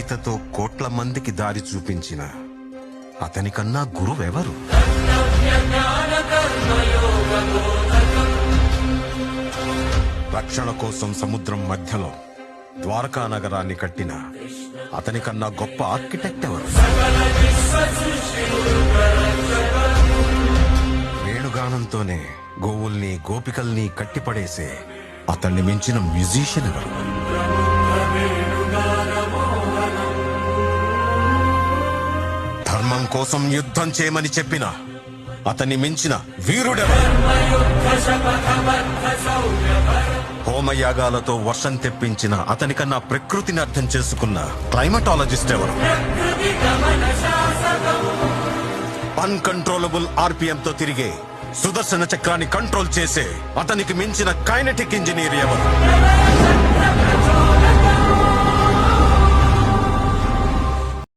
గీతతో కోట్ల మందికి దారి చూపించిన అతనికన్నా గురువెవరు? రక్షణ కోసం సముద్రం మధ్యలో ద్వారకా నగరాన్ని కట్టిన అతనికన్నా గొప్ప ఆర్కిటెక్ట్ ఎవరు? వేణుగానంతోనే గోవుల్ని గోపికల్ని కట్టిపడేసే అతన్ని మించిన మ్యూజిషియన్ ఎవరు? ధర్మం కోసం యుద్ధం చేయమని చెప్పిన అతన్ని మించిన వీరుడెవరు? హోమయాగాలతో వర్షం తెప్పించిన అతనికన్నా ప్రకృతిని అర్థం చేసుకున్న క్లైమటాలజిస్ట్ ఎవరు? అన్కంట్రోలబుల్ ఆర్పిఎం తో తిరిగే సుదర్శన చక్రాన్ని కంట్రోల్ చేసే అతనికి మించిన కైనెటిక్ ఇంజనీర్ ఎవరు?